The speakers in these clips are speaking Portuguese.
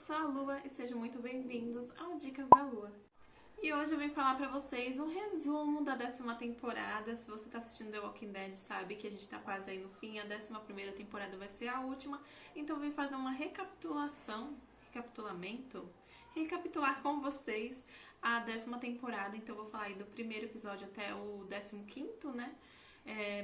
sou a Lua e sejam muito bem-vindos ao Dicas da Lua. E hoje eu vim falar pra vocês um resumo da 10ª temporada. Se você tá assistindo The Walking Dead, sabe que a gente tá quase aí no fim. A 11ª temporada vai ser a última. Então eu vim fazer uma recapitular com vocês a 10ª temporada. Então eu vou falar aí do primeiro episódio até o 15º, né?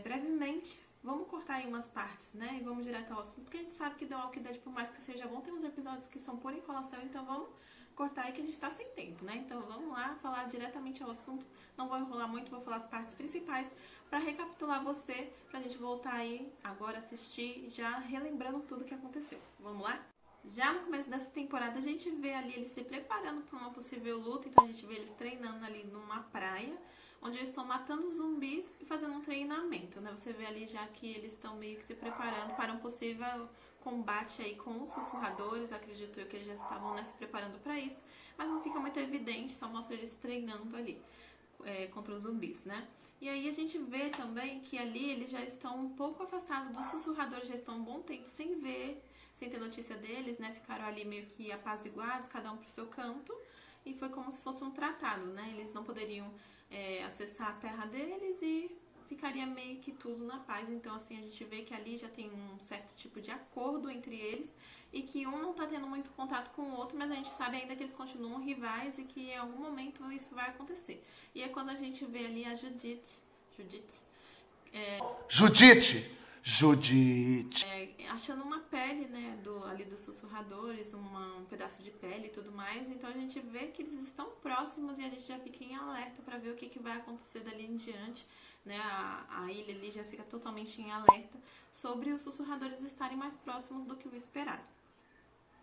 Brevemente. Vamos cortar aí umas partes, né? E vamos direto ao assunto, porque a gente sabe que The Walking Dead, por mais que seja bom, tem uns episódios que são por enrolação, então vamos cortar aí que a gente tá sem tempo, né? Então vamos lá, falar diretamente ao assunto. Não vou enrolar muito, vou falar as partes principais pra recapitular você, pra gente voltar aí agora assistir, já relembrando tudo que aconteceu. Vamos lá? Já no começo dessa temporada, a gente vê ali eles se preparando para uma possível luta, então a gente vê eles treinando ali numa praia, onde eles estão matando zumbis e fazendo um treinamento, né? Você vê ali já que eles estão meio que se preparando para um possível combate aí com os sussurradores. Acredito eu que eles já estavam, né, se preparando para isso, mas não fica muito evidente, só mostra eles treinando ali contra os zumbis, né? E aí a gente vê também que ali eles já estão um pouco afastados dos sussurradores, já estão um bom tempo sem ter notícia deles, né? Ficaram ali meio que apaziguados, cada um pro seu canto, e foi como se fosse um tratado, né? Eles não poderiam acessar a terra deles e ficaria meio que tudo na paz. Então assim, a gente vê que ali já tem um certo tipo de acordo entre eles e que um não tá tendo muito contato com o outro, mas a gente sabe ainda que eles continuam rivais e que em algum momento isso vai acontecer. E é quando a gente vê ali a Judith achando uma pele, né, ali dos sussurradores, um pedaço de pele e tudo mais. Então a gente vê que eles estão próximos e a gente já fica em alerta para ver o que vai acontecer dali em diante, né? A ilha ali já fica totalmente em alerta sobre os sussurradores estarem mais próximos do que o esperado.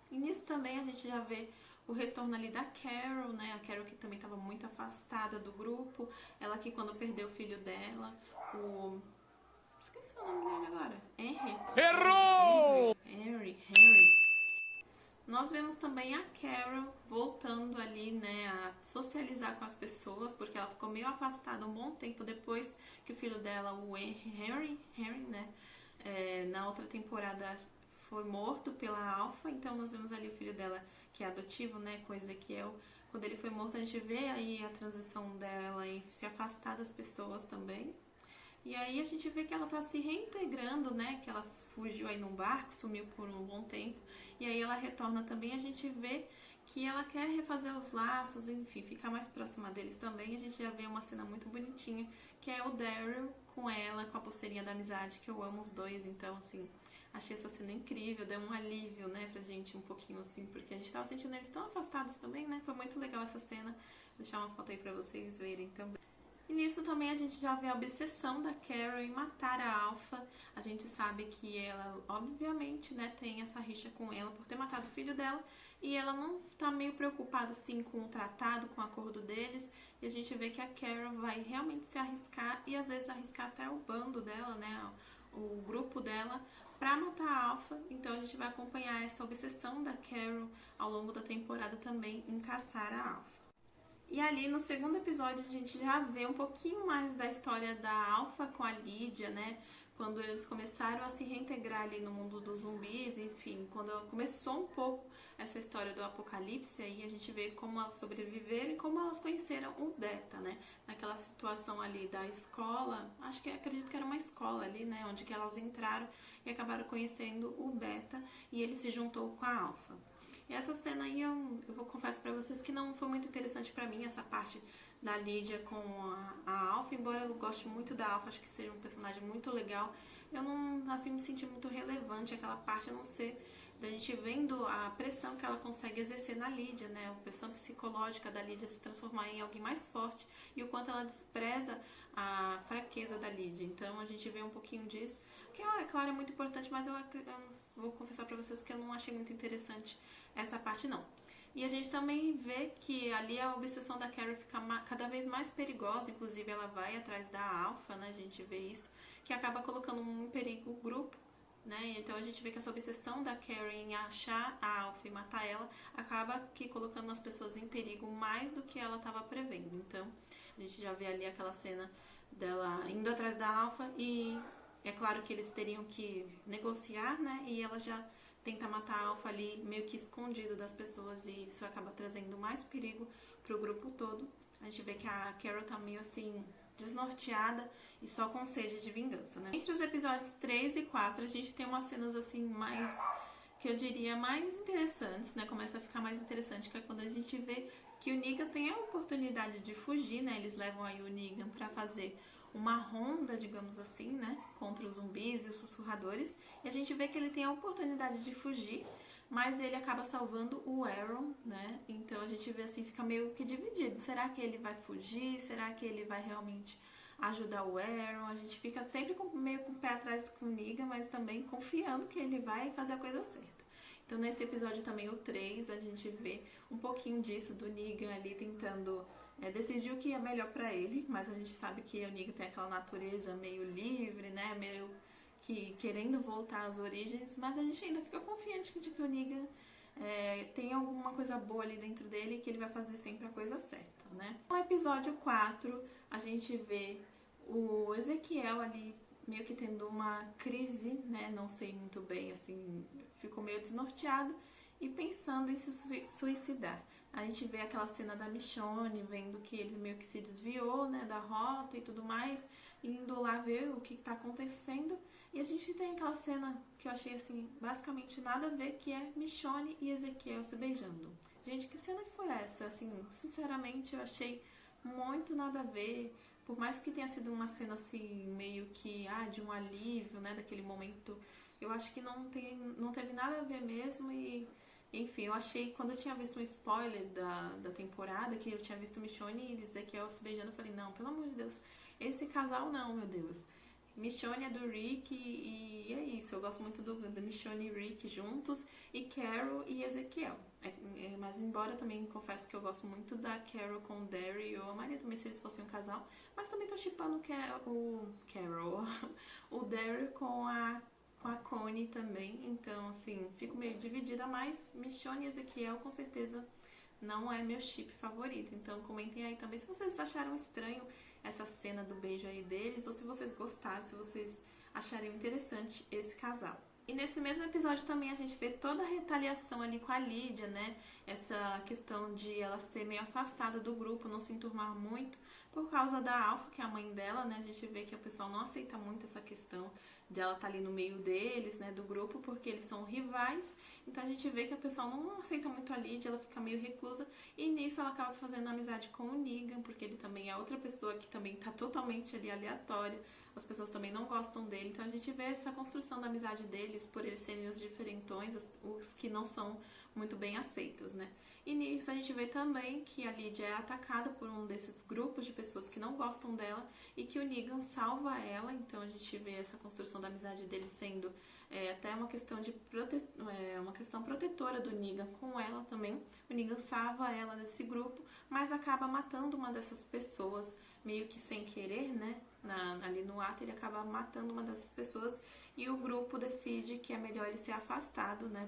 E nisso também a gente já vê o retorno ali da Carol, né? A Carol que também estava muito afastada do grupo. Ela que quando perdeu o filho dela, esqueci o nome dele agora. Errou! Harry. Nós vemos também a Carol voltando ali, né, a socializar com as pessoas, porque ela ficou meio afastada um bom tempo depois que o filho dela, o Henry, né, na outra temporada foi morto pela Alpha. Então nós vemos ali o filho dela, que é adotivo, né, com Ezequiel. Quando ele foi morto, a gente vê aí a transição dela em se afastar das pessoas também. E aí a gente vê que ela tá se reintegrando, né? Que ela fugiu aí num barco, sumiu por um bom tempo. E aí ela retorna também, a gente vê que ela quer refazer os laços, enfim, ficar mais próxima deles também. A gente já vê uma cena muito bonitinha, que é o Daryl com ela, com a pulseirinha da amizade, que eu amo os dois. Então, assim, achei essa cena incrível, deu um alívio, né, pra gente um pouquinho, assim, porque a gente tava sentindo eles tão afastados também, né? Foi muito legal essa cena. Vou deixar uma foto aí pra vocês verem também. E nisso também a gente já vê a obsessão da Carol em matar a Alpha. A gente sabe que ela, obviamente, né, tem essa rixa com ela por ter matado o filho dela. E ela não tá meio preocupada, assim, com o tratado, com o acordo deles. E a gente vê que a Carol vai realmente se arriscar e às vezes arriscar até o bando dela, né, o grupo dela, pra matar a Alpha. Então a gente vai acompanhar essa obsessão da Carol ao longo da temporada também em caçar a Alpha. E ali no segundo episódio a gente já vê um pouquinho mais da história da Alpha com a Lydia, né? Quando eles começaram a se reintegrar ali no mundo dos zumbis, enfim, quando começou um pouco essa história do apocalipse, aí a gente vê como elas sobreviveram e como elas conheceram o Beta, né? Naquela situação ali da escola, acredito que era uma escola ali, né? Onde que elas entraram e acabaram conhecendo o Beta e ele se juntou com a Alpha. E essa cena aí eu vou confessar pra vocês que não foi muito interessante pra mim, essa parte da Lydia com a Alpha, embora eu goste muito da Alpha, acho que seja um personagem muito legal. Eu não, assim, me senti muito relevante aquela parte, a não ser da gente vendo a pressão que ela consegue exercer na Lydia, né? A pressão psicológica da Lydia se transformar em alguém mais forte e o quanto ela despreza a fraqueza da Lydia. Então a gente vê um pouquinho disso, que é claro, é muito importante, mas eu vou confessar pra vocês que eu não achei muito interessante essa parte não. E a gente também vê que ali a obsessão da Carol fica cada vez mais perigosa, inclusive ela vai atrás da Alpha, né? A gente vê isso, que acaba colocando em perigo o grupo, né? Então a gente vê que essa obsessão da Carol em achar a Alpha e matar ela acaba que colocando as pessoas em perigo mais do que ela estava prevendo. Então a gente já vê ali aquela cena dela indo atrás da Alpha e é claro que eles teriam que negociar, né? E ela já tenta matar a Alpha ali meio que escondido das pessoas e isso acaba trazendo mais perigo pro grupo todo. A gente vê que a Carol tá meio assim desnorteada e só com sede de vingança, né? Entre os episódios 3 e 4 a gente tem umas cenas assim mais, que eu diria, mais interessantes, né? Começa a ficar mais interessante, que é quando a gente vê que o Negan tem a oportunidade de fugir, né? Eles levam aí o Negan pra fazer uma ronda, digamos assim, né? Contra os zumbis e os sussurradores. E a gente vê que ele tem a oportunidade de fugir, mas ele acaba salvando o Aaron, né? Então a gente vê assim, fica meio que dividido. Será que ele vai fugir? Será que ele vai realmente ajudar o Aaron? A gente fica sempre meio com o pé atrás com o Negan, mas também confiando que ele vai fazer a coisa certa. Então nesse episódio também, o 3, a gente vê um pouquinho disso, do Negan ali tentando decidir o que é melhor pra ele, mas a gente sabe que o Negan tem aquela natureza meio livre, né, meio que querendo voltar às origens, mas a gente ainda fica confiante de que o Negan tem alguma coisa boa ali dentro dele e que ele vai fazer sempre a coisa certa, né. No episódio 4, a gente vê o Ezequiel ali meio que tendo uma crise, né, não sei muito bem, assim, ficou meio desnorteado e pensando em se suicidar. A gente vê aquela cena da Michonne, vendo que ele meio que se desviou, né, da rota e tudo mais, indo lá ver o que tá acontecendo. E a gente tem aquela cena que eu achei, assim, basicamente nada a ver, que é Michonne e Ezequiel se beijando. Gente, que cena que foi essa? Assim, sinceramente, eu achei muito nada a ver. Por mais que tenha sido uma cena, assim, meio que, de um alívio, né, daquele momento, eu acho que não teve nada a ver mesmo e... Enfim, eu achei, quando eu tinha visto um spoiler da temporada, que eu tinha visto Michonne e Ezequiel se beijando, eu falei, não, pelo amor de Deus, esse casal não, meu Deus. Michonne é do Rick e é isso, eu gosto muito do Michonne e Rick juntos, e Carol e Ezequiel. Mas embora também confesso que eu gosto muito da Carol com o Derry, eu amaria também se eles fossem um casal, mas também tô shippando o Carol, o Derry com a Connie também, então assim, fico meio dividida, mas Michonne e Ezequiel com certeza não é meu chip favorito, então comentem aí também se vocês acharam estranho essa cena do beijo aí deles, ou se vocês gostaram, se vocês acharem interessante esse casal. E nesse mesmo episódio também a gente vê toda a retaliação ali com a Lydia, né? Essa questão de ela ser meio afastada do grupo, não se enturmar muito, por causa da Alpha, que é a mãe dela, né? A gente vê que o pessoal não aceita muito essa questão de ela estar ali no meio deles, né? Do grupo, porque eles são rivais. Então a gente vê que a pessoa não aceita muito a Lydia, ela fica meio reclusa. E nisso ela acaba fazendo amizade com o Negan, porque ele também é outra pessoa que também tá totalmente ali aleatória. As pessoas também não gostam dele. Então a gente vê essa construção da amizade deles, por eles serem os diferentões, os que não são muito bem aceitos, né? E nisso a gente vê também que a Lydia é atacada por um desses grupos de pessoas que não gostam dela e que o Negan salva ela. Então a gente vê essa construção da amizade deles sendo até uma questão de uma questão protetora do Negan com ela também. O Negan salva ela desse grupo, mas acaba matando uma dessas pessoas meio que sem querer, né? Ali no ato ele acaba matando uma dessas pessoas e o grupo decide que é melhor ele ser afastado, né?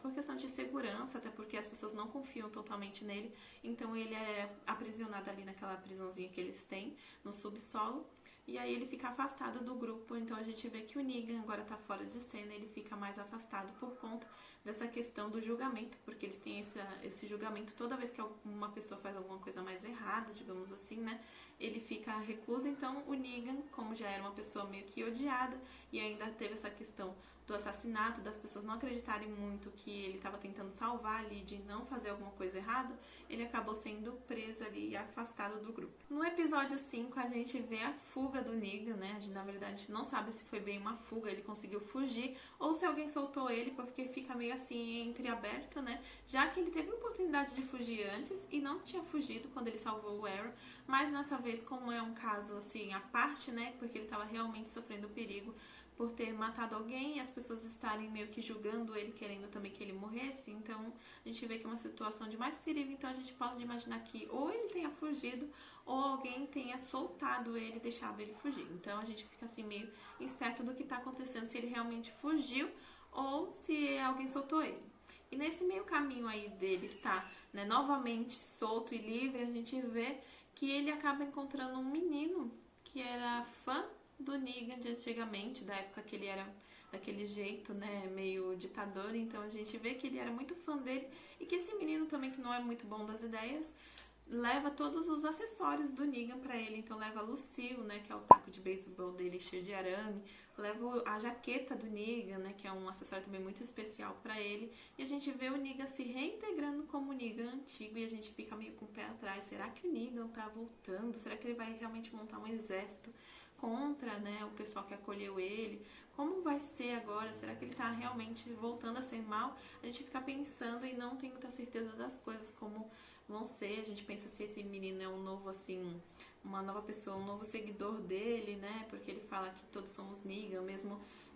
Por questão de segurança, até porque as pessoas não confiam totalmente nele, então ele é aprisionado ali naquela prisãozinha que eles têm no subsolo, e aí ele fica afastado do grupo. Então a gente vê que o Negan agora tá fora de cena, ele fica mais afastado por conta dessa questão do julgamento, porque eles têm esse julgamento toda vez que uma pessoa faz alguma coisa mais errada, digamos assim, né? Ele fica recluso. Então o Negan, como já era uma pessoa meio que odiada e ainda teve essa questão do assassinato, das pessoas não acreditarem muito que ele estava tentando salvar ali, de não fazer alguma coisa errada, ele acabou sendo preso ali e afastado do grupo. No episódio 5, a gente vê a fuga do Negan, né? A gente, na verdade, a gente não sabe se foi bem uma fuga, ele conseguiu fugir, ou se alguém soltou ele, porque fica meio assim entreaberto, né? Já que ele teve a oportunidade de fugir antes e não tinha fugido quando ele salvou o Aaron, mas nessa vez, como é um caso assim, à parte, né? Porque ele estava realmente sofrendo perigo por ter matado alguém e as pessoas estarem meio que julgando ele, querendo também que ele morresse. Então a gente vê que é uma situação de mais perigo, então a gente pode imaginar que ou ele tenha fugido ou alguém tenha soltado ele e deixado ele fugir. Então a gente fica assim meio incerto do que está acontecendo, se ele realmente fugiu ou se alguém soltou ele. E nesse meio caminho aí dele estar, né, novamente solto e livre, a gente vê que ele acaba encontrando um menino que era fã do Negan de antigamente, da época que ele era daquele jeito, né, meio ditador. Então a gente vê que ele era muito fã dele e que esse menino também, que não é muito bom das ideias, leva todos os acessórios do Negan pra ele. Então leva a Lucille, né, que é o taco de beisebol dele cheio de arame, leva a jaqueta do Negan, né, que é um acessório também muito especial pra ele. E a gente vê o Negan se reintegrando como o Negan antigo e a gente fica meio com o pé atrás. Será que o Negan tá voltando? Será que ele vai realmente montar um exército contra, né, o pessoal que acolheu ele? Como vai ser agora? Será que ele tá realmente voltando a ser mal? A gente fica pensando e não tem muita certeza das coisas como vão ser. A gente pensa se esse menino é um novo, assim, uma nova pessoa, um novo seguidor dele, né? Porque ele fala que todos somos Negan,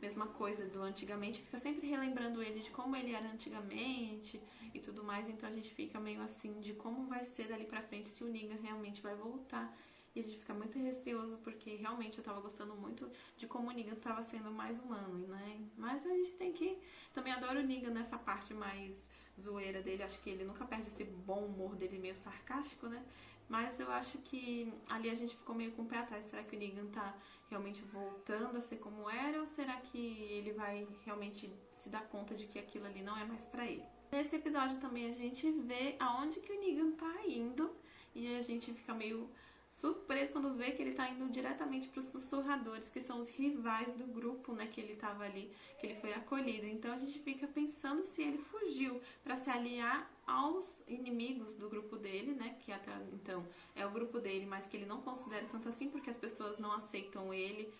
mesma coisa do antigamente. Fica sempre relembrando ele de como ele era antigamente e tudo mais. Então a gente fica meio assim de como vai ser dali pra frente, se o Negan realmente vai voltar. E a gente fica muito receoso porque realmente eu tava gostando muito de como o Negan tava sendo mais humano, né? Mas a gente tem que... Também adoro o Negan nessa parte mais zoeira dele. Acho que ele nunca perde esse bom humor dele meio sarcástico, né? Mas eu acho que ali a gente ficou meio com o pé atrás. Será que o Negan tá realmente voltando a ser como era? Ou será que ele vai realmente se dar conta de que aquilo ali não é mais pra ele? Nesse episódio também a gente vê aonde que o Negan tá indo. E a gente fica meio surpreso quando vê que ele tá indo diretamente para os sussurradores, que são os rivais do grupo, né, que ele tava ali, que ele foi acolhido. Então a gente fica pensando se ele fugiu para se aliar aos inimigos do grupo dele, né, que até então é o grupo dele, mas que ele não considera tanto assim porque as pessoas não aceitam ele,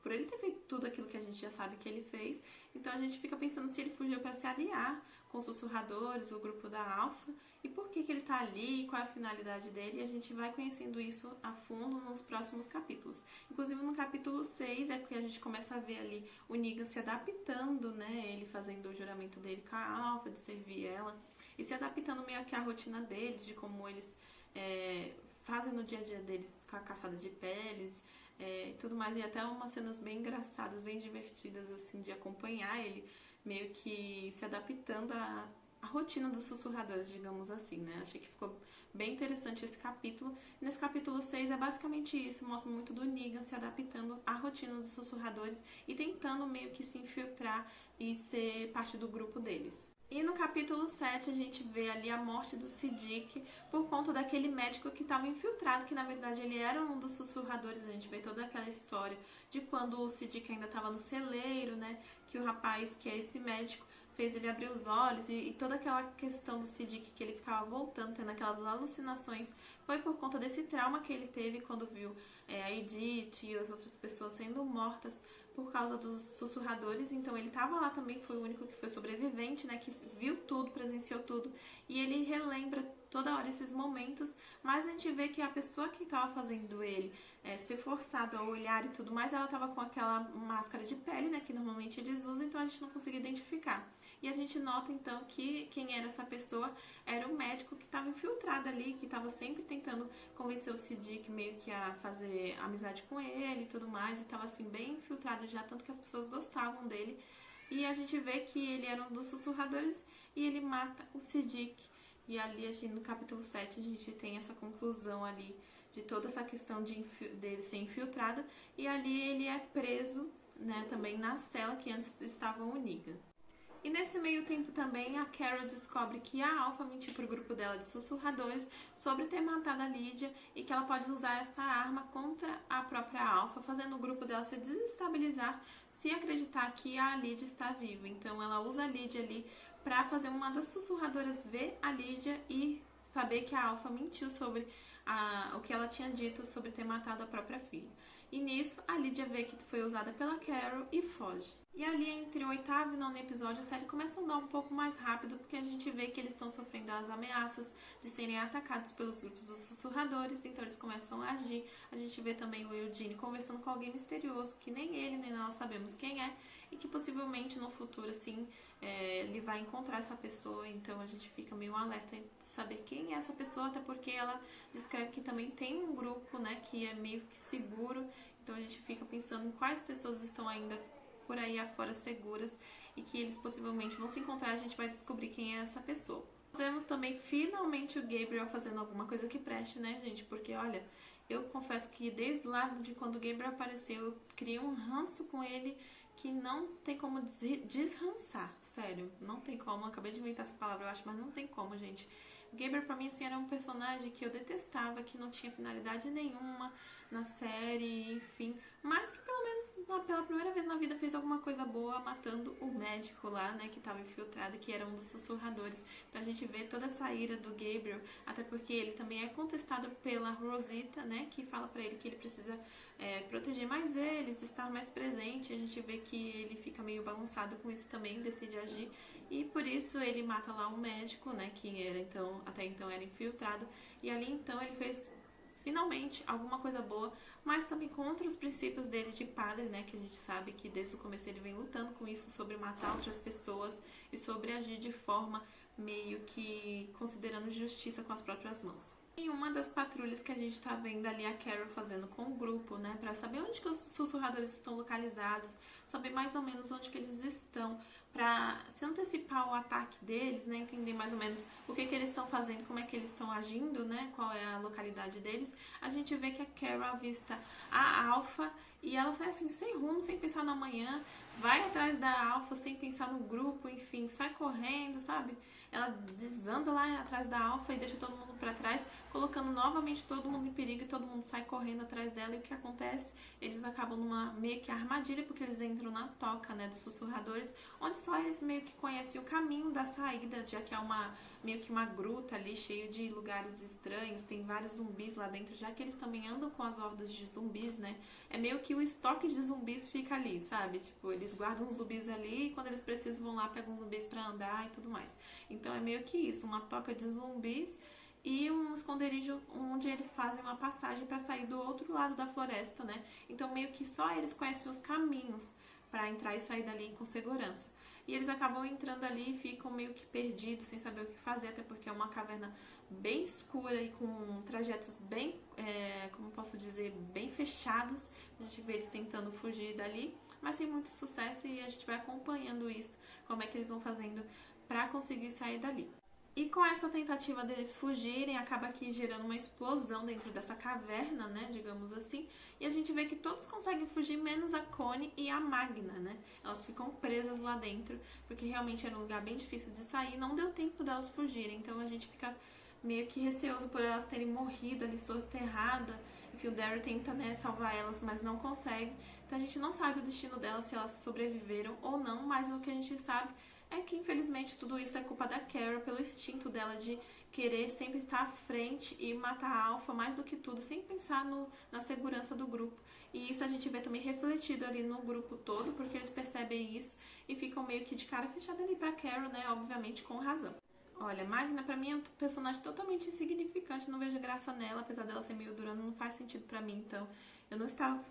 por ele ter feito tudo aquilo que a gente já sabe que ele fez. Então a gente fica pensando se ele fugiu para se aliar com os sussurradores, o grupo da Alpha, e por que ele tá ali, qual é a finalidade dele, e a gente vai conhecendo isso a fundo nos próximos capítulos. Inclusive no capítulo 6 é que a gente começa a ver ali o Negan se adaptando, né, ele fazendo o juramento dele com a Alpha, de servir ela, e se adaptando meio que à rotina deles, de como eles fazem no dia a dia deles com a caçada de peles, e tudo mais, e até umas cenas bem engraçadas, bem divertidas, assim, de acompanhar ele meio que se adaptando à rotina dos sussurradores, digamos assim, né? Achei que ficou bem interessante esse capítulo. Nesse capítulo 6 é basicamente isso, mostra muito do Negan se adaptando à rotina dos sussurradores e tentando meio que se infiltrar e ser parte do grupo deles. E no capítulo 7 a gente vê ali a morte do Siddiq por conta daquele médico que estava infiltrado, que na verdade ele era um dos sussurradores. A gente vê toda aquela história de quando o Siddiq ainda estava no celeiro, né? Que o rapaz, que é esse médico, fez ele abrir os olhos e toda aquela questão do Siddiq que ele ficava voltando, tendo aquelas alucinações, foi por conta desse trauma que ele teve quando viu a Edith e as outras pessoas sendo mortas por causa dos sussurradores. Então ele estava lá também, foi o único que foi sobrevivente, né, que viu tudo, presenciou tudo, e ele relembra toda hora esses momentos, mas a gente vê que a pessoa que estava fazendo ele ser forçado a olhar e tudo mais, ela estava com aquela máscara de pele, né, que normalmente eles usam, então a gente não conseguia identificar. E a gente nota então que quem era essa pessoa era o médico que estava infiltrado ali, que estava sempre tentando convencer o Siddiq meio que a fazer amizade com ele e tudo mais, e estava assim bem infiltrado já, tanto que as pessoas gostavam dele. E a gente vê que ele era um dos sussurradores e ele mata o Siddiq. E ali no capítulo 7 a gente tem essa conclusão ali de toda essa questão dele ser infiltrado, e ali ele é preso, né, também na cela que antes estava o Negan. E nesse meio tempo também a Carol descobre que a Alpha mentiu pro grupo dela de sussurradores sobre ter matado a Lydia e que ela pode usar essa arma contra a própria Alpha, fazendo o grupo dela se desestabilizar se acreditar que a Lydia está viva. Então ela usa a Lydia ali pra fazer uma das sussurradoras ver a Lydia e saber que a Alpha mentiu sobre o que ela tinha dito sobre ter matado a própria filha. E nisso a Lydia vê que foi usada pela Carol e foge. E ali entre o 8º e 9º episódio a série começa a andar um pouco mais rápido, porque a gente vê que eles estão sofrendo as ameaças de serem atacados pelos grupos dos sussurradores, então eles começam a agir. A gente vê também o Eugene conversando com alguém misterioso, que nem ele nem nós sabemos quem é, e que possivelmente no futuro assim ele vai encontrar essa pessoa. Então a gente fica meio alerta de saber quem é essa pessoa, até porque ela descreve que também tem um grupo, né, que é meio que seguro. Então a gente fica pensando em quais pessoas estão ainda por aí afora seguras e que eles possivelmente vão se encontrar. A gente vai descobrir quem é essa pessoa. Nós vemos também finalmente o Gabriel fazendo alguma coisa que preste, né, gente? Porque olha, eu confesso que desde lá de quando o Gabriel apareceu, eu criei um ranço com ele que não tem como desrançar, sério, não tem como, eu acabei de inventar essa palavra, eu acho, mas não tem como, gente. Gabriel pra mim, assim, era um personagem que eu detestava, que não tinha finalidade nenhuma na série, enfim, mas que pelo menos pela primeira vez na vida fez alguma coisa boa matando o médico lá, né, que tava infiltrado, que era um dos sussurradores. Então a gente vê toda essa ira do Gabriel, até porque ele também é contestado pela Rosita, né, que fala pra ele que ele precisa proteger mais eles, estar mais presente. A gente vê que ele fica meio balançado com isso também, decide agir, e por isso ele mata lá um médico, né, que era até então era infiltrado, e ali então ele fez finalmente alguma coisa boa, mas também contra os princípios dele de padre, né, que a gente sabe que desde o começo ele vem lutando com isso, sobre matar outras pessoas e sobre agir de forma meio que considerando justiça com as próprias mãos. E uma das patrulhas que a gente tá vendo ali a Carol fazendo com o grupo, né, pra saber onde que os sussurradores estão localizados, saber mais ou menos onde que eles estão, pra se antecipar o ataque deles, né, entender mais ou menos o que que eles estão fazendo, como é que eles estão agindo, né, qual é a localidade deles. A gente vê que a Carol avista a Alpha e ela sai assim, sem rumo, sem pensar na manhã, vai atrás da Alpha sem pensar no grupo, enfim, sai correndo, sabe? Ela desanda lá atrás da Alpha e deixa todo mundo pra trás, colocando novamente todo mundo em perigo, e todo mundo sai correndo atrás dela. E o que acontece? Eles acabam numa meio que armadilha, porque eles entram na toca, né, dos sussurradores, onde só eles meio que conhecem o caminho da saída, já que é meio que uma gruta ali, cheio de lugares estranhos, tem vários zumbis lá dentro, já que eles também andam com as hordas de zumbis, né? É meio que o estoque de zumbis fica ali, sabe? Tipo, eles guardam os zumbis ali e quando eles precisam vão lá, pegam os zumbis pra andar e tudo mais. Então é meio que isso, uma toca de zumbis e um esconderijo onde eles fazem uma passagem para sair do outro lado da floresta, né? Então meio que só eles conhecem os caminhos para entrar e sair dali com segurança. E eles acabam entrando ali e ficam meio que perdidos, sem saber o que fazer, até porque é uma caverna bem escura e com trajetos bem, como posso dizer, bem fechados. A gente vê eles tentando fugir dali, mas sem muito sucesso, e a gente vai acompanhando isso, como é que eles vão fazendo para conseguir sair dali. E com essa tentativa deles fugirem, acaba aqui gerando uma explosão dentro dessa caverna, né, digamos assim. E a gente vê que todos conseguem fugir, menos a Connie e a Magna, né. Elas ficam presas lá dentro, porque realmente era um lugar bem difícil de sair, não deu tempo delas fugirem. Então a gente fica meio que receoso por elas terem morrido ali, soterrada. Enfim, o Daryl tenta, né, salvar elas, mas não consegue. Então a gente não sabe o destino delas, se elas sobreviveram ou não, mas o que a gente sabe é que, infelizmente, tudo isso é culpa da Carol, pelo instinto dela de querer sempre estar à frente e matar a Alpha mais do que tudo, sem pensar na segurança do grupo. E isso a gente vê também refletido ali no grupo todo, porque eles percebem isso e ficam meio que de cara fechada ali pra Carol, né? Obviamente com razão. Olha, Magna pra mim é um personagem totalmente insignificante, não vejo graça nela, apesar dela ser meio durona, não faz sentido pra mim, então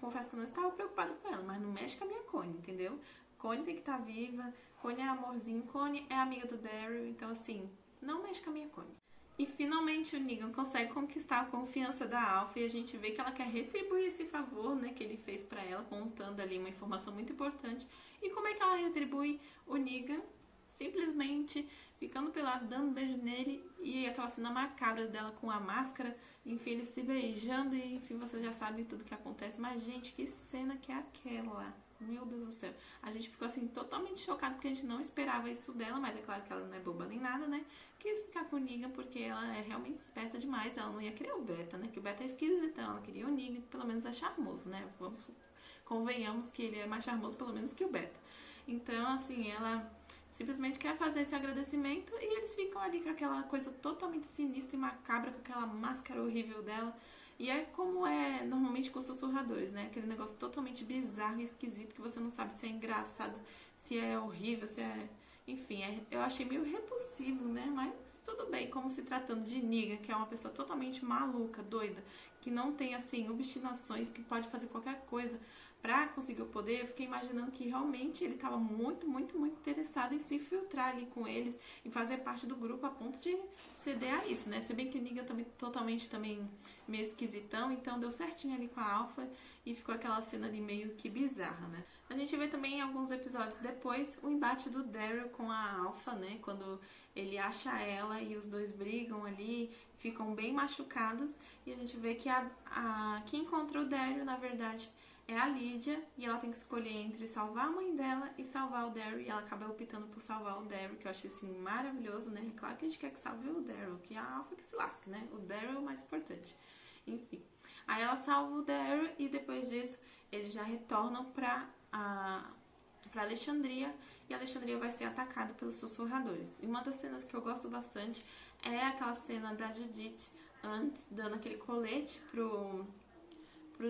confesso que eu não estava preocupada com ela, mas não mexe com a minha Connie, entendeu? Connie tem que estar viva, Connie é amorzinho, Connie é amiga do Daryl, então assim, não mexe com a minha Connie. E finalmente o Negan consegue conquistar a confiança da Alpha, e a gente vê que ela quer retribuir esse favor, né, que ele fez pra ela, contando ali uma informação muito importante. E como é que ela retribui? O Negan simplesmente ficando pelado, dando um beijo nele, e aquela cena macabra dela com a máscara, enfim, eles se beijando, e enfim, vocês já sabem tudo que acontece. Mas gente, que cena que é aquela? Meu Deus do céu. A gente ficou assim totalmente chocado, porque a gente não esperava isso dela, mas é claro que ela não é boba nem nada, né? Quis ficar com o Negan porque ela é realmente esperta demais. Ela não ia querer o Beta, né? Que o Beta é esquisitão. Ela queria o Negan, que pelo menos é charmoso, né? Convenhamos que ele é mais charmoso pelo menos que o Beta. Então, assim, ela simplesmente quer fazer esse agradecimento e eles ficam ali com aquela coisa totalmente sinistra e macabra, com aquela máscara horrível dela. E é como é normalmente com sussurradores, né? Aquele negócio totalmente bizarro e esquisito que você não sabe se é engraçado, se é horrível, se é... Enfim, eu achei meio repulsivo, né? Mas tudo bem, como se tratando de Negan, que é uma pessoa totalmente maluca, doida, que não tem, assim, obstinações, que pode fazer qualquer coisa pra conseguir o poder. Eu fiquei imaginando que realmente ele estava muito, muito, muito interessado em se infiltrar ali com eles, em fazer parte do grupo a ponto de ceder a isso, né? Se bem que o Negan também totalmente também meio esquisitão, então deu certinho ali com a Alpha e ficou aquela cena ali meio que bizarra, né? A gente vê também em alguns episódios depois o embate do Daryl com a Alpha, né? Quando ele acha ela e os dois brigam ali, ficam bem machucados, e a gente vê que quem encontrou o Daryl, na verdade, é a Lydia, e ela tem que escolher entre salvar a mãe dela e salvar o Daryl, e ela acaba optando por salvar o Daryl, que eu achei assim maravilhoso, né? Claro que a gente quer que salve o Daryl, que é a Alpha que se lasque, né? O Daryl é o mais importante. Enfim. Aí ela salva o Daryl e depois disso eles já retornam pra Alexandria, e Alexandria vai ser atacada pelos sussurradores. E uma das cenas que eu gosto bastante é aquela cena da Judith antes, dando aquele colete pro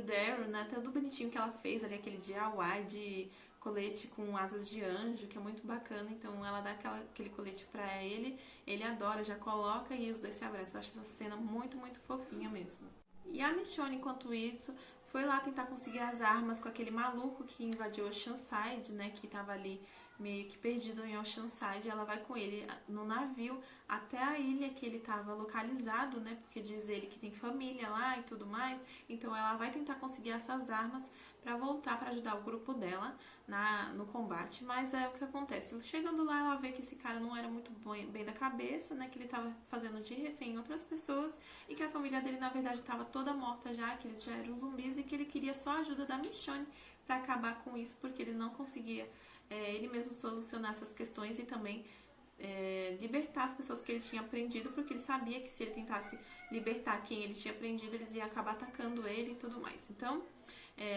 Daryl, né? Tudo bonitinho que ela fez ali, aquele DIY de colete com asas de anjo, que é muito bacana. Então ela dá aquele colete pra ele adora, já coloca e os dois se abraçam. Eu acho essa cena muito, muito fofinha mesmo. E a Michonne, enquanto isso, foi lá tentar conseguir as armas com aquele maluco que invadiu Oceanside, né? Que tava ali meio que perdido em Oceanside. Ela vai com ele no navio até a ilha que ele tava localizado, né? Porque diz ele que tem família lá e tudo mais. Então ela vai tentar conseguir essas armas para voltar para ajudar o grupo dela no combate. Mas é o que acontece. Chegando lá, ela vê que esse cara não era muito bem da cabeça, né? Que ele tava fazendo de refém em outras pessoas e que a família dele, na verdade, estava toda morta já, que eles já eram zumbis e que ele queria só a ajuda da Michonne para acabar com isso, porque ele não conseguia ele mesmo solucionar essas questões e também libertar as pessoas que ele tinha prendido, porque ele sabia que se ele tentasse libertar quem ele tinha prendido, eles iam acabar atacando ele e tudo mais. Então,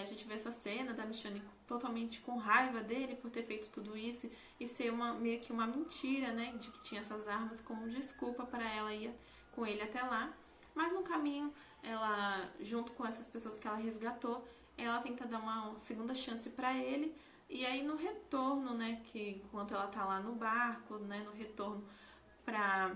a gente vê essa cena da Michonne totalmente com raiva dele por ter feito tudo isso e ser meio que uma mentira, né, de que tinha essas armas como desculpa para ela ir com ele até lá. Mas no caminho, ela, junto com essas pessoas que ela resgatou, ela tenta dar uma segunda chance para ele. E aí no retorno, né, que enquanto ela tá lá no barco, né, no retorno pra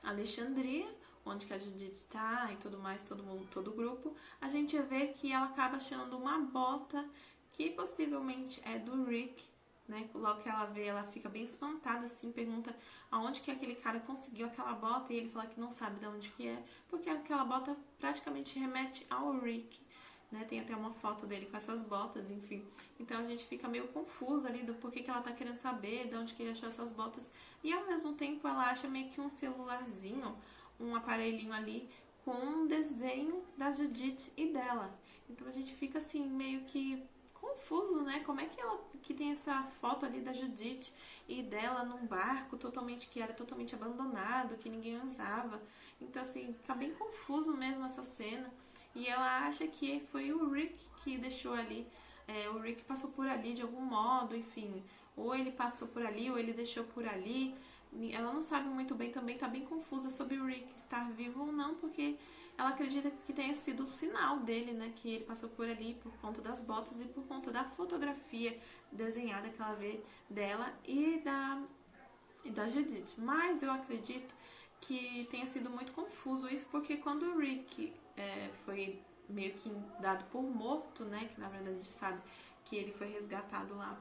Alexandria, onde que a Judith tá e tudo mais, todo o grupo, a gente vê que ela acaba achando uma bota que possivelmente é do Rick, né? Logo que ela vê, ela fica bem espantada, assim, pergunta aonde que aquele cara conseguiu aquela bota e ele fala que não sabe de onde que é, porque aquela bota praticamente remete ao Rick. Né, tem até uma foto dele com essas botas, enfim. Então a gente fica meio confusa ali do porquê que ela tá querendo saber, de onde que ele achou essas botas. E ao mesmo tempo ela acha meio que um celularzinho, um aparelhinho ali com um desenho da Judith e dela. Então a gente fica assim meio que confuso, né? Como é que ela que tem essa foto ali da Judith e dela num barco que era totalmente abandonado, que ninguém usava. Então assim, fica bem confuso mesmo essa cena. E ela acha que foi o Rick que deixou ali, o Rick passou por ali de algum modo, enfim, ou ele passou por ali, ou ele deixou por ali. Ela não sabe muito bem, também tá bem confusa sobre o Rick estar vivo ou não, porque ela acredita que tenha sido o sinal dele, né, que ele passou por ali por conta das botas e por conta da fotografia desenhada que ela vê dela e da Judith. Mas eu acredito que tenha sido muito confuso isso, porque quando o Rick foi meio que dado por morto, né, que na verdade a gente sabe que ele foi resgatado lá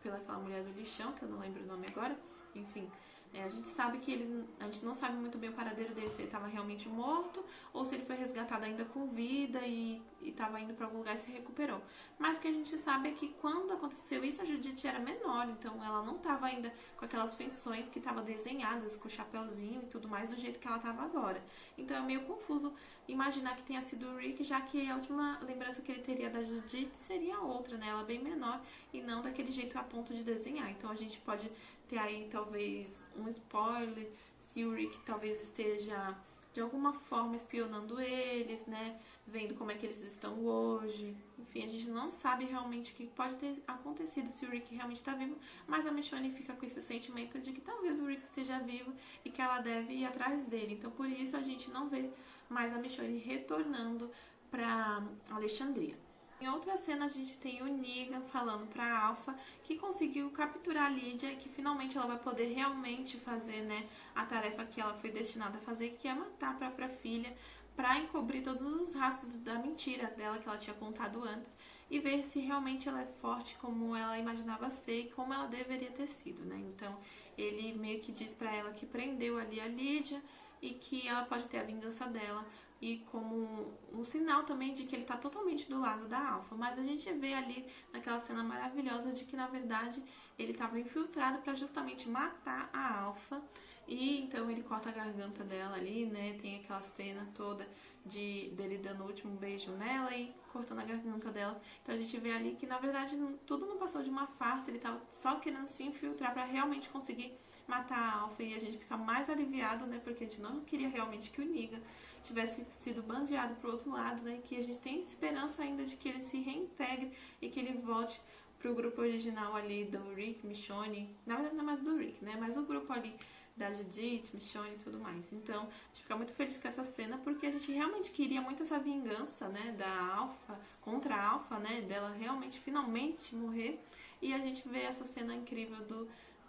pela aquela mulher do lixão, que eu não lembro o nome agora, enfim, a gente sabe que a gente não sabe muito bem o paradeiro dele, se ele estava realmente morto ou se ele foi resgatado ainda com vida e estava indo para algum lugar e se recuperou. Mas o que a gente sabe é que quando aconteceu isso, a Judith era menor, então ela não estava ainda com aquelas feições que estavam desenhadas, com o chapéuzinho e tudo mais, do jeito que ela estava agora. Então é meio confuso imaginar que tenha sido o Rick, já que a última lembrança que ele teria da Judith seria outra, né? Ela bem menor e não daquele jeito a ponto de desenhar. Então a gente pode ter aí talvez um spoiler, se o Rick talvez esteja de alguma forma espionando eles, né, vendo como é que eles estão hoje. Enfim, a gente não sabe realmente o que pode ter acontecido, se o Rick realmente está vivo, mas a Michonne fica com esse sentimento de que talvez o Rick esteja vivo e que ela deve ir atrás dele. Então por isso a gente não vê mais a Michonne retornando para Alexandria. Em outra cena a gente tem o Negan falando pra Alpha que conseguiu capturar a Lydia e que finalmente ela vai poder realmente fazer, né, a tarefa que ela foi destinada a fazer, que é matar a própria filha, pra encobrir todos os rastros da mentira dela que ela tinha contado antes e ver se realmente ela é forte como ela imaginava ser e como ela deveria ter sido, né? Então ele meio que diz pra ela que prendeu ali a Lydia e que ela pode ter a vingança dela, e como um sinal também de que ele está totalmente do lado da Alpha. Mas a gente vê ali naquela cena maravilhosa de que na verdade ele estava infiltrado para justamente matar a Alpha E então ele corta a garganta dela ali, né? Tem aquela cena toda dele dando o último beijo nela e cortando a garganta dela. Então a gente vê ali que na verdade tudo não passou de uma farsa, ele tava só querendo se infiltrar pra realmente conseguir matar a Alpha, e a gente fica mais aliviado, né? Porque a gente não queria realmente que o Negan tivesse sido bandeado pro outro lado, né? Que a gente tem esperança ainda de que ele se reintegre e que ele volte pro grupo original ali do Rick, Michonne. Na verdade não é mais do Rick, né? Mas o grupo ali da Judith, Michonne e tudo mais. Então, a gente fica muito feliz com essa cena, porque a gente realmente queria muito essa vingança, né, da Alpha, contra a Alpha, né, dela realmente, finalmente morrer. E a gente vê essa cena incrível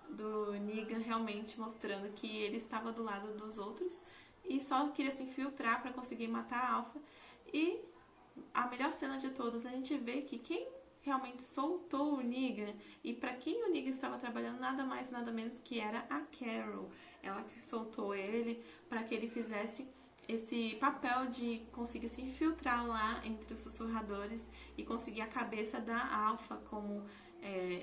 do Negan realmente mostrando que ele estava do lado dos outros e só queria se infiltrar para conseguir matar a Alpha. E a melhor cena de todas, a gente vê que quem realmente soltou o Negan e para quem o Negan estava trabalhando nada mais nada menos que era a Carol. Ela que soltou ele para que ele fizesse esse papel de conseguir se infiltrar lá entre os sussurradores e conseguir a cabeça da Alpha, como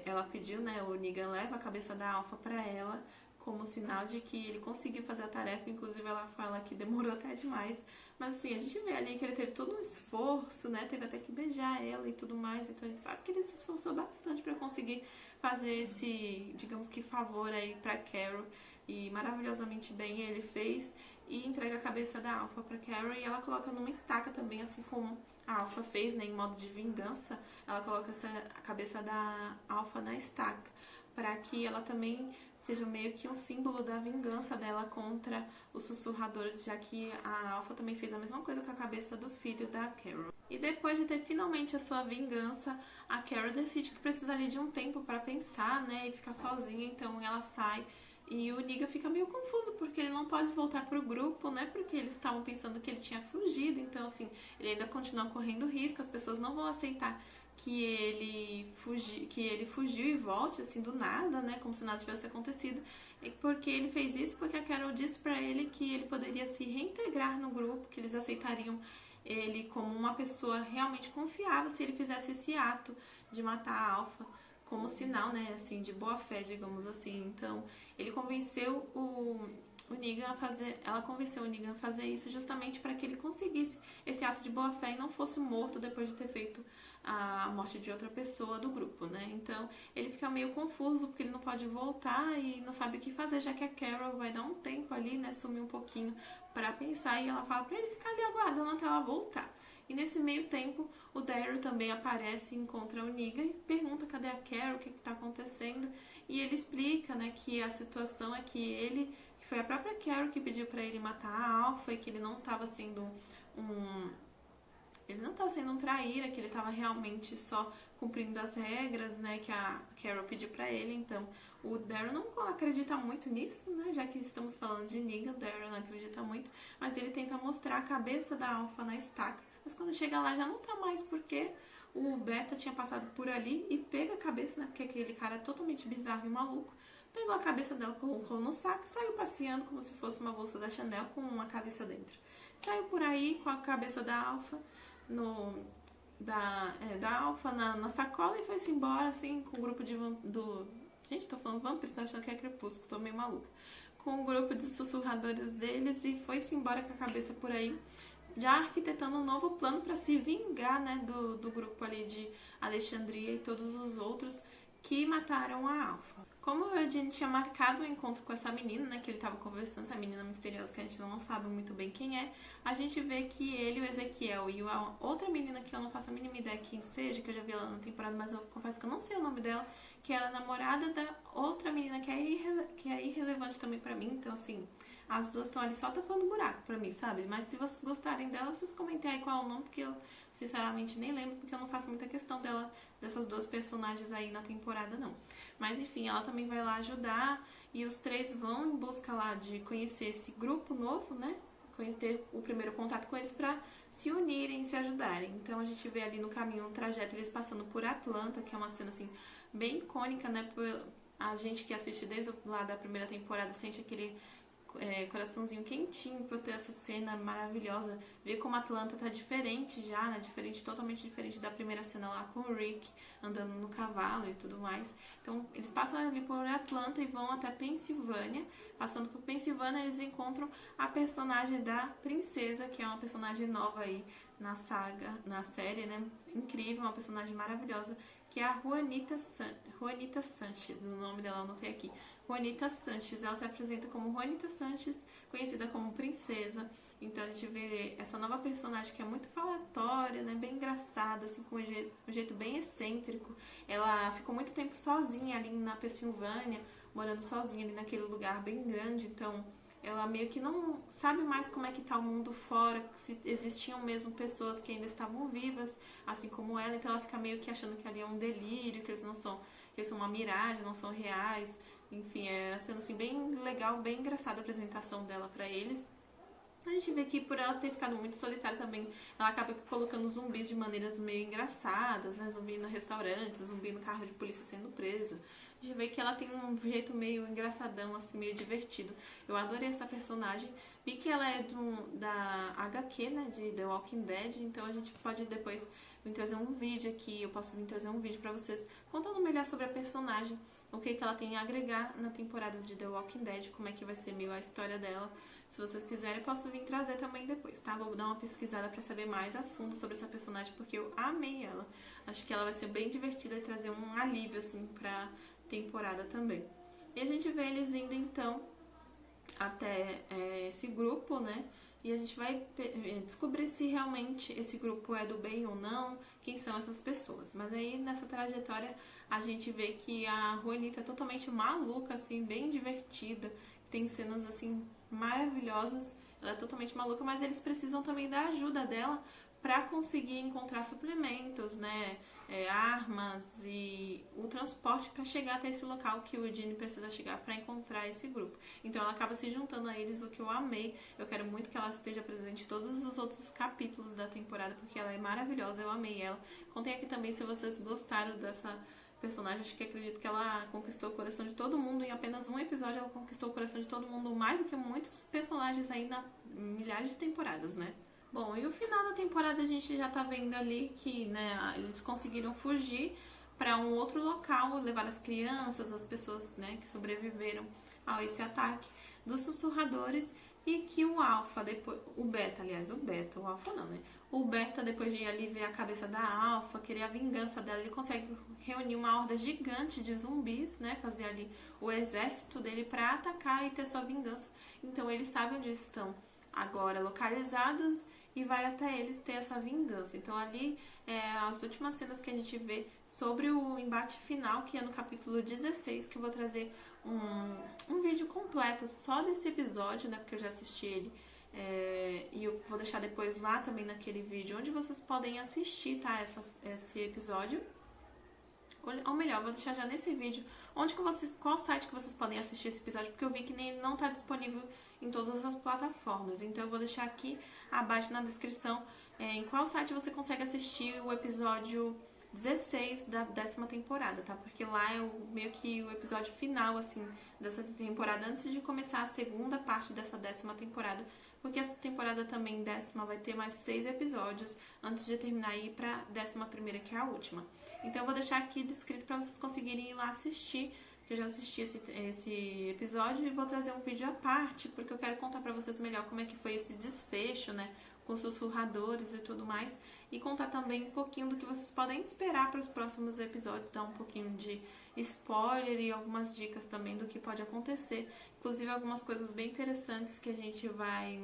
ela pediu, né? O Negan leva a cabeça da Alpha para ela como sinal de que ele conseguiu fazer a tarefa. Inclusive ela fala que demorou até demais, mas assim, a gente vê ali que ele teve todo um esforço, né, teve até que beijar ela e tudo mais, então a gente sabe que ele se esforçou bastante para conseguir fazer esse, digamos que, favor aí pra Carol, e maravilhosamente bem ele fez, e entrega a cabeça da Alpha pra Carol, e ela coloca numa estaca também, assim como a Alpha fez, né, em modo de vingança. Ela coloca a cabeça da Alpha na estaca, para que ela também seja meio que um símbolo da vingança dela contra os sussurradores, já que a Alpha também fez a mesma coisa com a cabeça do filho da Carol. E depois de ter finalmente a sua vingança, a Carol decide que precisa ali de um tempo para pensar, né, e ficar sozinha, então ela sai. E o Negan fica meio confuso, porque ele não pode voltar pro grupo, né? Porque eles estavam pensando que ele tinha fugido. Então, assim, ele ainda continua correndo risco. As pessoas não vão aceitar que ele fugiu e volte, assim, do nada, né? Como se nada tivesse acontecido. E porque ele fez isso, porque a Carol disse pra ele que ele poderia se reintegrar no grupo, que eles aceitariam ele como uma pessoa realmente confiável se ele fizesse esse ato de matar a Alpha, como sinal, né, assim, de boa fé, digamos assim. Então, ele convenceu o Negan a fazer, ela convenceu o Negan a fazer isso justamente para que ele conseguisse esse ato de boa fé e não fosse morto depois de ter feito a morte de outra pessoa do grupo, né? Então, ele fica meio confuso porque ele não pode voltar e não sabe o que fazer, já que a Carol vai dar um tempo ali, né, sumir um pouquinho para pensar, e ela fala para ele ficar ali aguardando até ela voltar. E nesse meio tempo, o Daryl também aparece e encontra o Negan e pergunta cadê a Carol, o que está acontecendo. E ele explica, né, que a situação é que foi a própria Carol que pediu para ele matar a Alpha, e que ele não estava sendo um traíra, que ele estava realmente só cumprindo as regras, né, que a Carol pediu para ele. Então, o Daryl não acredita muito nisso, né, já que estamos falando de Negan, o Daryl não acredita muito, mas ele tenta mostrar a cabeça da Alpha na estaca. Mas quando chega lá já não tá mais, porque o Beta tinha passado por ali e pega a cabeça, né? Porque aquele cara é totalmente bizarro e maluco. Pegou a cabeça dela, colocou no saco e saiu passeando como se fosse uma bolsa da Chanel com uma cabeça dentro. Saiu por aí com a cabeça da Alpha da Alpha na sacola e foi-se embora, assim, com o grupo Gente, tô falando vampiros, tô achando que é Crepúsculo, tô meio maluca. Com o grupo de sussurradores deles e foi-se embora com a cabeça por aí, já arquitetando um novo plano para se vingar, né, do grupo ali de Alexandria e todos os outros que mataram a Alpha. Como o Eugene tinha marcado o encontro com essa menina, né, que ele estava conversando, essa menina misteriosa que a gente não sabe muito bem quem é, a gente vê que ele, o Ezequiel e a outra menina que eu não faço a mínima ideia quem seja, que eu já vi ela na temporada, mas eu confesso que eu não sei o nome dela, que ela é namorada da outra menina que é irrelevante também pra mim. Então, assim, as duas estão ali só tapando buraco pra mim, sabe? Mas se vocês gostarem dela, vocês comentem aí qual é o nome, porque eu, sinceramente, nem lembro, porque eu não faço muita questão dessas duas personagens aí na temporada, não. Mas, enfim, ela também vai lá ajudar, e os três vão em busca lá de conhecer esse grupo novo, né? Ter o primeiro contato com eles pra se unirem, se ajudarem. Então, a gente vê ali no caminho, no trajeto, eles passando por Atlanta, que é uma cena, assim, bem icônica, né? A gente que assiste desde lá da primeira temporada sente aquele coraçãozinho quentinho por ter essa cena maravilhosa. Ver como a Atlanta tá diferente já, né? Totalmente diferente da primeira cena lá com o Rick andando no cavalo e tudo mais. Então, eles passam ali por Atlanta e vão até Pensilvânia. Passando por Pensilvânia, eles encontram a personagem da princesa, que é uma personagem nova aí na saga, na série, né? Incrível, uma personagem maravilhosa, que é a Juanita Sanchez. O nome dela eu anotei aqui. Juanita Sanchez. Ela se apresenta como Juanita Sanchez, conhecida como princesa. Então a gente vê essa nova personagem que é muito falatória, né? Bem engraçada, assim, com um jeito bem excêntrico. Ela ficou muito tempo sozinha ali na Pensilvânia, morando sozinha ali naquele lugar bem grande. Então ela meio que não sabe mais como é que tá o mundo fora, se existiam mesmo pessoas que ainda estavam vivas, assim como ela. Então ela fica meio que achando que ali é um delírio, que eles são uma miragem, não são reais. Enfim, sendo assim bem legal, bem engraçada a apresentação dela pra eles. A gente vê que por ela ter ficado muito solitária também, ela acaba colocando zumbis de maneiras meio engraçadas, né? Zumbi no restaurante, zumbi no carro de polícia sendo presa. A gente vê que ela tem um jeito meio engraçadão, assim, meio divertido. Eu adorei essa personagem. Vi que ela é da HQ, né? De The Walking Dead. Então a gente pode depois vir trazer um vídeo aqui. Eu posso vir trazer um vídeo pra vocês contando melhor sobre a personagem. O que ela tem a agregar na temporada de The Walking Dead. Como é que vai ser meio a história dela. Se vocês quiserem, eu posso vir trazer também depois, tá? Vou dar uma pesquisada pra saber mais a fundo sobre essa personagem, porque eu amei ela. Acho que ela vai ser bem divertida e trazer um alívio, assim, pra temporada também. E a gente vê eles indo, então, até esse grupo, né? E a gente vai descobrir se realmente esse grupo é do bem ou não, quem são essas pessoas. Mas aí, nessa trajetória, a gente vê que a Juanita é totalmente maluca, assim, bem divertida. Tem cenas, assim, maravilhosas. Ela é totalmente maluca, mas eles precisam também da ajuda dela para conseguir encontrar suplementos, né? Armas e o transporte para chegar até esse local que o Eugene precisa chegar para encontrar esse grupo. Então ela acaba se juntando a eles, o que eu amei. Eu quero muito que ela esteja presente em todos os outros capítulos da temporada, porque ela é maravilhosa, eu amei ela. Contem aqui também se vocês gostaram dessa personagem. Acho que acredito que ela conquistou o coração de todo mundo. Em apenas um episódio ela conquistou o coração de todo mundo, mais do que muitos personagens aí na milhares de temporadas, né? Bom, e o final da temporada a gente já tá vendo ali que, né, eles conseguiram fugir para um outro local, levar as crianças, as pessoas, né, que sobreviveram a esse ataque dos sussurradores, e que o Alpha, depois, o Beta, o Alpha não, né? O Beta, depois de ali ver a cabeça da Alpha, querer a vingança dela, ele consegue reunir uma horda gigante de zumbis, né? Fazer ali o exército dele para atacar e ter sua vingança. Então ele sabe onde estão agora localizados e vai até eles ter essa vingança. Então ali as últimas cenas que a gente vê sobre o embate final, que é no capítulo 16, que eu vou trazer um vídeo completo só desse episódio, né, porque eu já assisti ele, e eu vou deixar depois lá também naquele vídeo onde vocês podem assistir, tá, esse episódio. Ou melhor, vou deixar já nesse vídeo qual site que vocês podem assistir esse episódio, porque eu vi que nem não está disponível em todas as plataformas. Então eu vou deixar aqui abaixo na descrição em qual site você consegue assistir o episódio 16 da 10ª temporada, tá? Porque lá é meio que o episódio final, assim, dessa temporada, antes de começar a segunda parte dessa 10ª temporada. Porque essa temporada também 10ª vai ter mais 6 episódios antes de terminar e ir pra 11ª, que é a última. Então eu vou deixar aqui descrito para vocês conseguirem ir lá assistir, que eu já assisti esse episódio, e vou trazer um vídeo à parte, porque eu quero contar para vocês melhor como é que foi esse desfecho, né, com sussurradores e tudo mais, e contar também um pouquinho do que vocês podem esperar para os próximos episódios, dar um pouquinho de spoiler e algumas dicas também do que pode acontecer, inclusive algumas coisas bem interessantes que a gente vai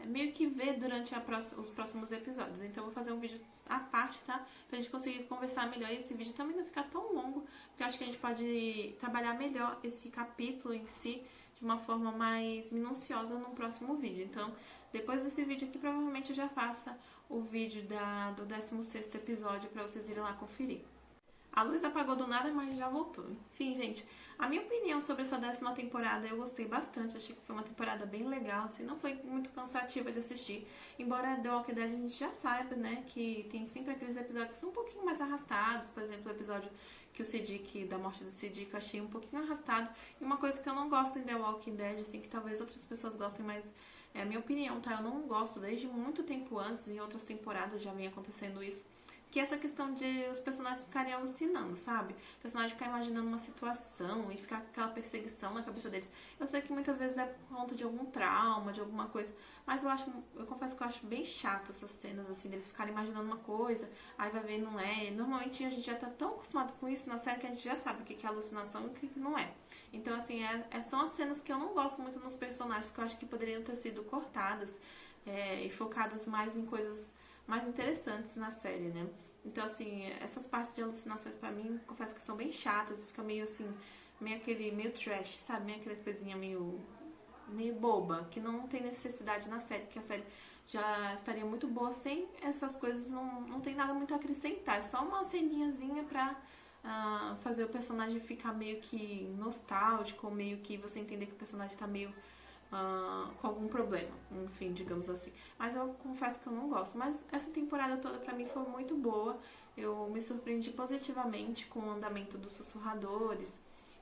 meio que ver durante os próximos episódios. Então eu vou fazer um vídeo à parte, tá? Pra gente conseguir conversar melhor e esse vídeo também não ficar tão longo, porque eu acho que a gente pode trabalhar melhor esse capítulo em si de uma forma mais minuciosa no próximo vídeo. Então, depois desse vídeo aqui, provavelmente eu já faça o vídeo do 16º episódio pra vocês irem lá conferir. A luz apagou do nada, mas já voltou. Enfim, gente, a minha opinião sobre essa 10ª temporada, eu gostei bastante. Achei que foi uma temporada bem legal, assim, não foi muito cansativa de assistir. Embora The Walking Dead a gente já saiba, né, que tem sempre aqueles episódios que são um pouquinho mais arrastados. Por exemplo, o episódio que o Siddiq, da morte do Siddiq, eu achei um pouquinho arrastado. E uma coisa que eu não gosto em The Walking Dead, assim, que talvez outras pessoas gostem, mas é a minha opinião, tá? Eu não gosto, desde muito tempo antes, em outras temporadas já vem acontecendo isso, que é essa questão de os personagens ficarem alucinando, sabe? O personagem ficar imaginando uma situação e ficar com aquela perseguição na cabeça deles. Eu sei que muitas vezes é por conta de algum trauma, de alguma coisa, mas eu confesso que eu acho bem chato essas cenas, assim, deles ficarem imaginando uma coisa, aí vai ver e não é. Normalmente a gente já tá tão acostumado com isso na série que a gente já sabe o que é alucinação e o que não é. Então, assim, são as cenas que eu não gosto muito nos personagens, que eu acho que poderiam ter sido cortadas e focadas mais em coisas mais interessantes na série, né? Então, assim, essas partes de alucinações pra mim, confesso que são bem chatas, fica meio assim, meio trash, sabe? Meio aquela coisinha meio boba, que não tem necessidade na série, que a série já estaria muito boa sem essas coisas, não tem nada muito a acrescentar, é só uma ceninhazinha pra fazer o personagem ficar meio que nostálgico, ou meio que você entender que o personagem tá meio com algum problema, enfim, digamos assim. Mas eu confesso que eu não gosto. Mas essa temporada toda pra mim foi muito boa. Eu me surpreendi positivamente com o andamento dos sussurradores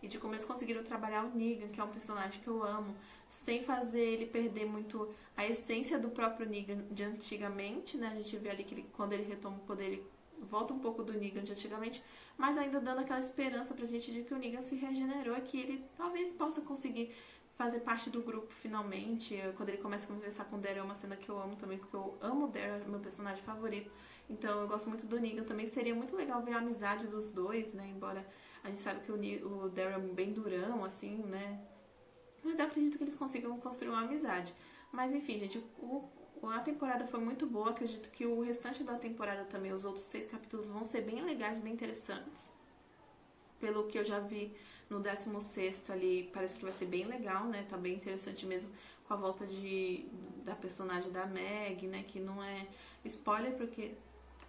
e de como eles conseguiram trabalhar o Negan, que é um personagem que eu amo, sem fazer ele perder muito a essência do próprio Negan de antigamente, né? A gente vê ali que quando ele retoma o poder, ele volta um pouco do Negan de antigamente, mas ainda dando aquela esperança pra gente de que o Negan se regenerou e que ele talvez possa conseguir fazer parte do grupo finalmente. Quando ele começa a conversar com o Daryl é uma cena que eu amo também, porque eu amo o Daryl, é meu personagem favorito. Então eu gosto muito do Negan também. Seria muito legal ver a amizade dos dois, né? Embora a gente saiba que o Daryl é bem durão, assim, né? Mas eu acredito que eles consigam construir uma amizade. Mas enfim, gente, a temporada foi muito boa. Acredito que o restante da temporada também, os outros 6 capítulos, vão ser bem legais, bem interessantes. Pelo que eu já vi no 16º ali, parece que vai ser bem legal, né? Tá bem interessante mesmo, com a volta da personagem da Meg, né? Que não é spoiler, porque...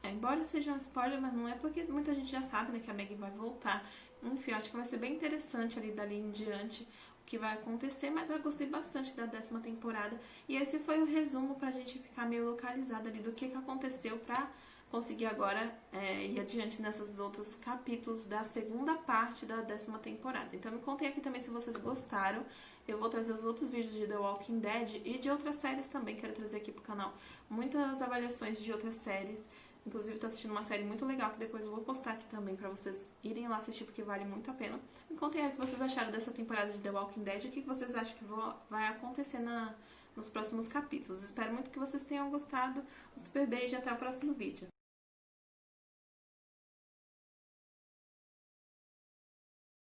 embora seja um spoiler, mas não é, porque muita gente já sabe, né? Que a Meg vai voltar. Enfim, acho que vai ser bem interessante ali dali em diante o que vai acontecer, mas eu gostei bastante da 10ª temporada. E esse foi o resumo pra gente ficar meio localizado ali do que aconteceu pra conseguir agora ir adiante nesses outros capítulos da segunda parte da 10ª temporada. Então me contem aqui também se vocês gostaram. Eu vou trazer os outros vídeos de The Walking Dead e de outras séries também. Quero trazer aqui pro canal muitas avaliações de outras séries. Inclusive tô assistindo uma série muito legal que depois eu vou postar aqui também pra vocês irem lá assistir, porque vale muito a pena. Me contem aí o que vocês acharam dessa temporada de The Walking Dead e o que vocês acham que vai acontecer nos próximos capítulos. Espero muito que vocês tenham gostado. Um super beijo e até o próximo vídeo.